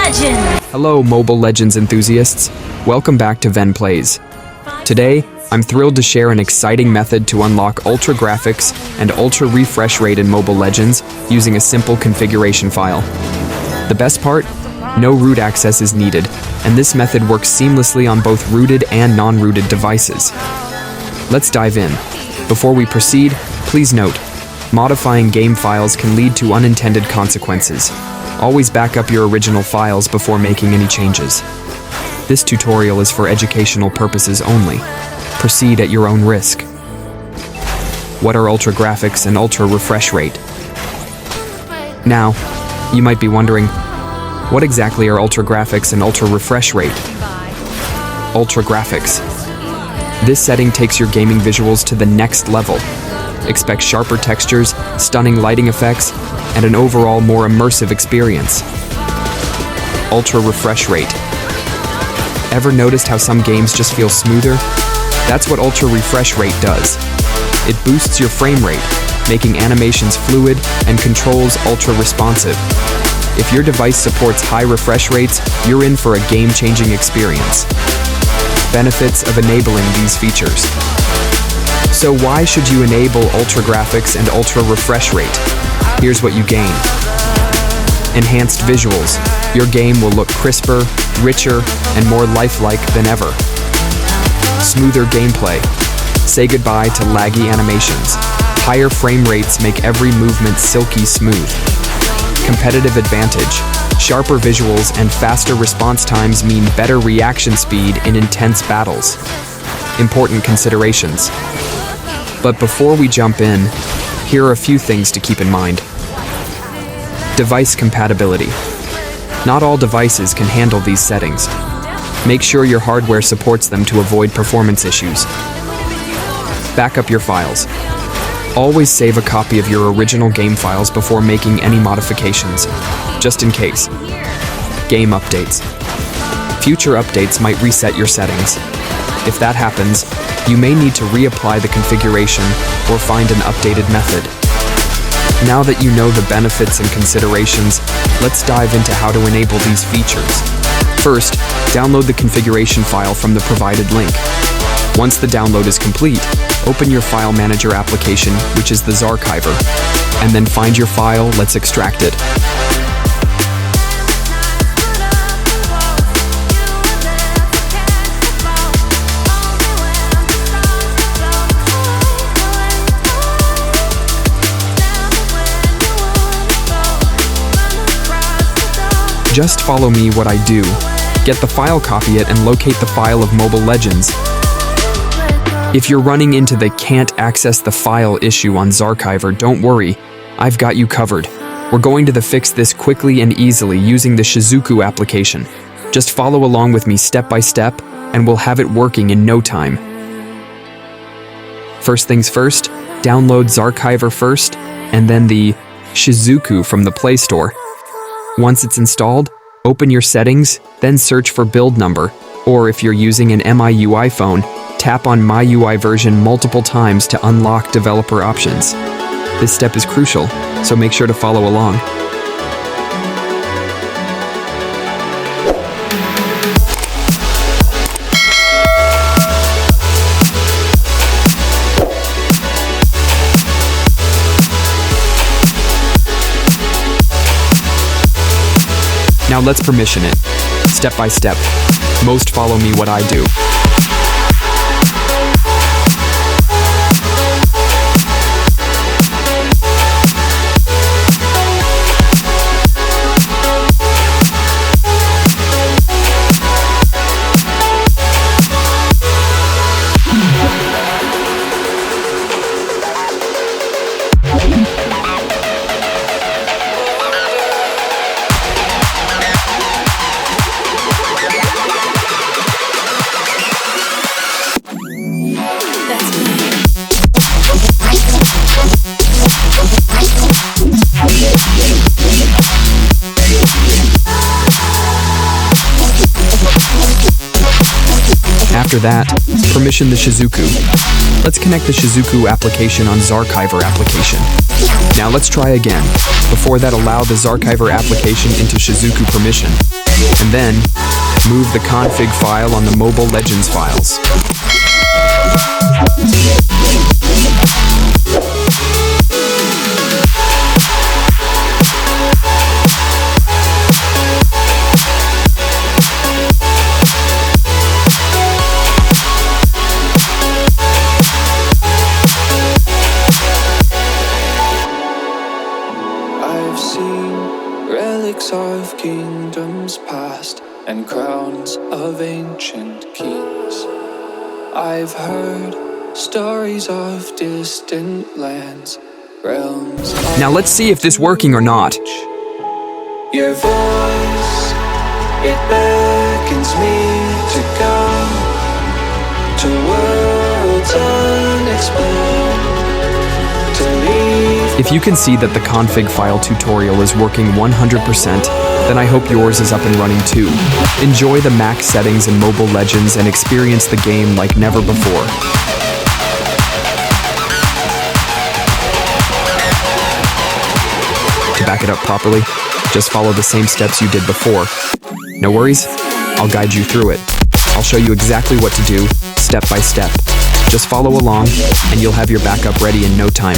Legends! Hello, Mobile Legends enthusiasts. Welcome back to Ven Plays. Today, I'm thrilled to share an exciting method to unlock ultra graphics and ultra refresh rate in Mobile Legends using a simple configuration file. The best part? No root access is needed, and this method works seamlessly on both rooted and non-rooted devices. Let's dive in. Before we proceed, please note, modifying game files can lead to unintended consequences. Always back up your original files before making any changes. This tutorial is for educational purposes only. Proceed at your own risk. What are ultra graphics and ultra refresh rate? Now, you might be wondering, what exactly are ultra graphics and ultra refresh rate? Ultra graphics. This setting takes your gaming visuals to the next level. Expect sharper textures, stunning lighting effects, and an overall more immersive experience. Ultra refresh rate. Ever noticed how some games just feel smoother? That's what ultra refresh rate does. It boosts your frame rate, making animations fluid and controls ultra responsive. If your device supports high refresh rates, you're in for a game-changing experience. Benefits of enabling these features. So why should you enable ultra graphics and ultra refresh rate? Here's what you gain. Enhanced visuals. Your game will look crisper, richer, and more lifelike than ever. Smoother gameplay. Say goodbye to laggy animations. Higher frame rates make every movement silky smooth. Competitive advantage. Sharper visuals and faster response times mean better reaction speed in intense battles. Important considerations. But before we jump in, here are a few things to keep in mind. Device compatibility. Not all devices can handle these settings. Make sure your hardware supports them to avoid performance issues. Back up your files. Always save a copy of your original game files before making any modifications, just in case. Game updates. Future updates might reset your settings. If that happens, you may need to reapply the configuration or find an updated method. Now that you know the benefits and considerations, let's dive into how to enable these features. First, download the configuration file from the provided link. Once the download is complete, open your file manager application, which is the ZARCHIVER, and then find your file. Let's extract it. Just follow me what I do. Get the file, copy it, and locate the file of Mobile Legends. If you're running into the can't access the file issue on ZARCHIVER, don't worry, I've got you covered. We're going to fix this quickly and easily using the Shizuku application. Just follow along with me step by step, and we'll have it working in no time. First things first, download ZARCHIVER first, and then the Shizuku from the Play Store. Once it's installed, open your settings, then search for build number, or if you're using an MIUI phone, tap on MyUI version multiple times to unlock developer options. This step is crucial, so make sure to follow along. Now let's permission it, step by step. Most follow me what I do. After that, permission the Shizuku. Let's connect the Shizuku application on ZARCHIVER application. Now let's try again. Before that, allow the ZARCHIVER application into Shizuku permission. and then move the config file on the Mobile Legends files. I've seen relics of kingdoms past and crowns of ancient kings. I've heard stories of distant lands, realms. Now let's see if this is working or not. Your voice, it beckons me to go to worlds unexplored, to leave. If you can see that the config file tutorial is working 100%, then I hope yours is up and running too. Enjoy the max settings in Mobile Legends and experience the game like never before. To back it up properly, just follow the same steps you did before. No worries, I'll guide you through it. I'll show you exactly what to do, step by step. Just follow along, and you'll have your backup ready in no time.